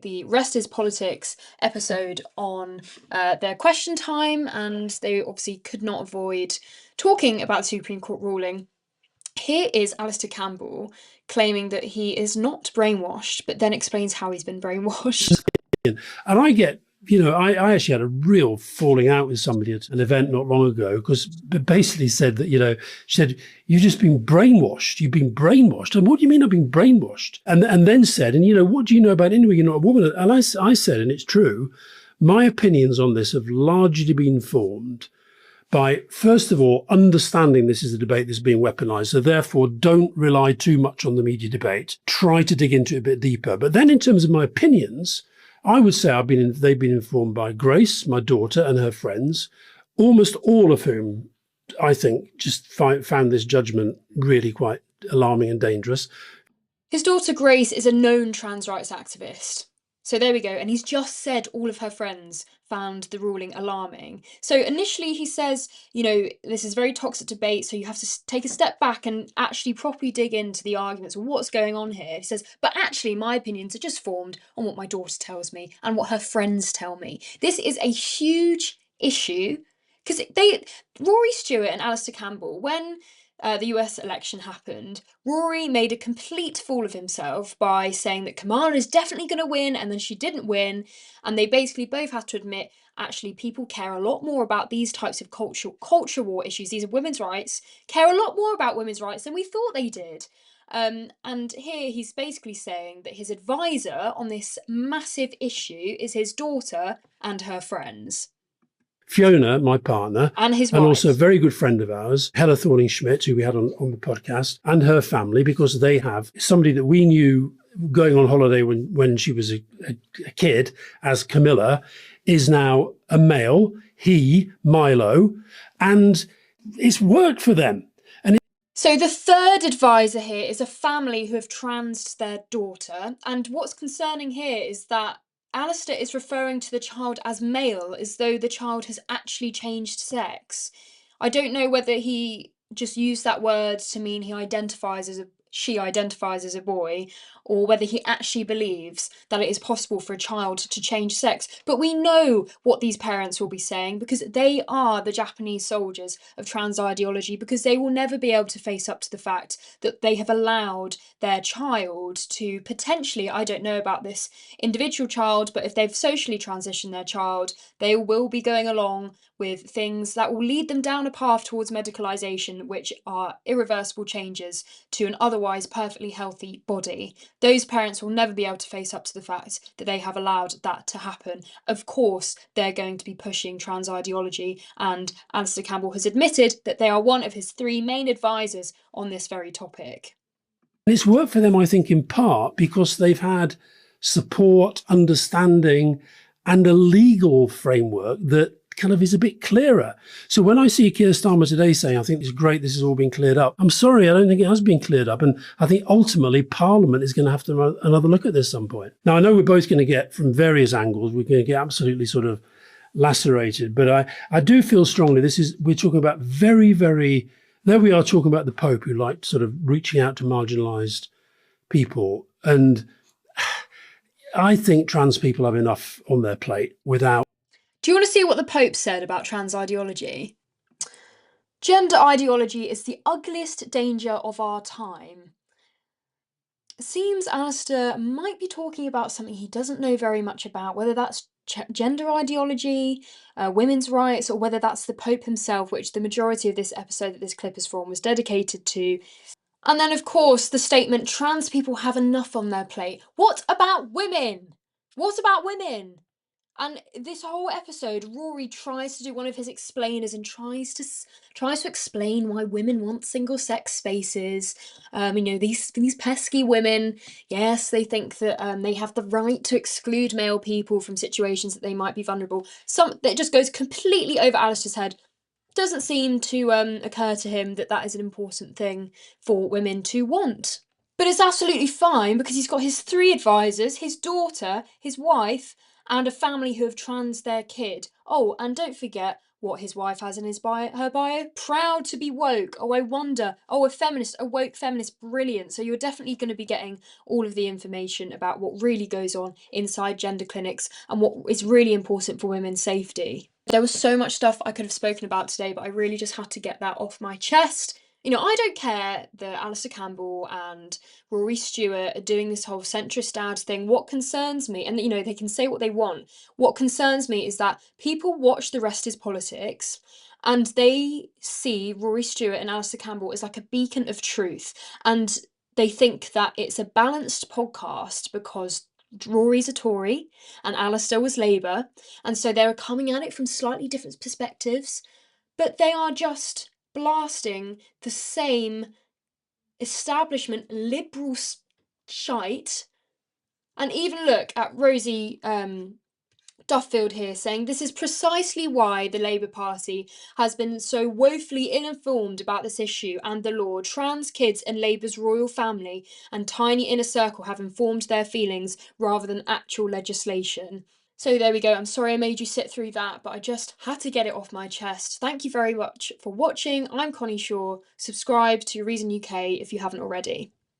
The Rest is Politics episode on their question time, and they obviously could not avoid talking about the Supreme Court ruling. Here is Alastair Campbell claiming that he is not brainwashed, but then explains how he's been brainwashed. And I get, I actually had a real falling out with somebody at an event not long ago because basically said that, she said, you've just been brainwashed. You've been brainwashed. And what do you mean I've been brainwashed? And then said, and what do you know about anyway? You're not a woman. And I said, and it's true, my opinions on this have largely been formed by, first of all, understanding this is a debate that's being weaponized. So therefore, don't rely too much on the media debate. Try to dig into it a bit deeper. But then in terms of my opinions, I would say they've been informed by Grace, my daughter, and her friends, almost all of whom I think just found this judgment really quite alarming and dangerous. His daughter Grace is a known trans rights activist. So there we go. And he's just said all of her friends found the ruling alarming. So initially he says, this is very toxic debate, so you have to take a step back and actually properly dig into the arguments of what's going on here. He says, but actually my opinions are just formed on what my daughter tells me and what her friends tell me. This is a huge issue because Rory Stewart and Alastair Campbell, when the US election happened, Rory made a complete fool of himself by saying that Kamala is definitely going to win, and then she didn't win. And they basically both had to admit, actually, people care a lot more about these types of culture war issues. These are women's rights, care a lot more about women's rights than we thought they did. And here he's basically saying that his advisor on this massive issue is his daughter and her friends. Fiona, my partner, and his wife, and also a very good friend of ours, Hella Thorning-Schmidt, who we had on the podcast, and her family, because they have somebody that we knew going on holiday when she was a kid as Camilla, is now a male, he, Milo, and it's worked for them. So the third advisor here is a family who have transed their daughter, and what's concerning here is that Alastair is referring to the child as male, as though the child has actually changed sex. I don't know whether he just used that word to mean she identifies as a boy, or whether he actually believes that it is possible for a child to change sex. But we know what these parents will be saying, because they are the Japanese soldiers of trans ideology, because they will never be able to face up to the fact that they have allowed their child to potentially, I don't know about this individual child, but if they've socially transitioned their child, they will be going along with things that will lead them down a path towards medicalization, which are irreversible changes to an otherwise perfectly healthy body. Those parents will never be able to face up to the fact that they have allowed that to happen. Of course, they're going to be pushing trans ideology, and Alastair Campbell has admitted that they are one of his 3 main advisors on this very topic. It's worked for them, I think, in part because they've had support, understanding, and a legal framework that kind of is a bit clearer. So when I see Keir Starmer today saying, I think it's great this has all been cleared up, I'm sorry, I don't think it has been cleared up. And I think ultimately Parliament is going to have to have another look at this at some point. Now, I know we're both going to get, from various angles, we're going to get absolutely sort of lacerated. But I do feel strongly we're talking about very, very, there we are talking about the Pope, who liked sort of reaching out to marginalised people. And I think trans people have enough on their plate without. Do you want to see what the Pope said about trans ideology? Gender ideology is the ugliest danger of our time. It seems Alastair might be talking about something he doesn't know very much about, whether that's gender ideology, women's rights, or whether that's the Pope himself, which the majority of this episode that this clip is from was dedicated to. And then, of course, the statement, trans people have enough on their plate. What about women? What about women? And this whole episode, Rory tries to do one of his explainers and tries to explain why women want single-sex spaces. These pesky women, yes, they think that they have the right to exclude male people from situations that they might be vulnerable. That just goes completely over Alistair's head. Doesn't seem to occur to him that that is an important thing for women to want. But it's absolutely fine because he's got his 3 advisors, his daughter, his wife, and a family who have trans their kid. Oh, and don't forget what his wife has in her bio. Proud to be woke. Oh, I wonder. Oh, a feminist, a woke feminist. Brilliant. So you're definitely going to be getting all of the information about what really goes on inside gender clinics and what is really important for women's safety. There was so much stuff I could have spoken about today, but I really just had to get that off my chest. I don't care that Alastair Campbell and Rory Stewart are doing this whole centrist dad thing. What concerns me, and they can say what they want, what concerns me is that people watch The Rest is Politics and they see Rory Stewart and Alastair Campbell as like a beacon of truth. And they think that it's a balanced podcast because Rory's a Tory and Alastair was Labour. And so they're coming at it from slightly different perspectives, but they are just blasting the same establishment liberal shite. And even look at Rosie Duffield here saying this is precisely why the Labour Party has been so woefully ill-informed about this issue and the law. Trans kids in Labour's royal family and tiny inner circle have informed their feelings rather than actual legislation. So there we go. I'm sorry I made you sit through that, but I just had to get it off my chest. Thank you very much for watching. I'm Connie Shaw. Subscribe to Reason UK if you haven't already.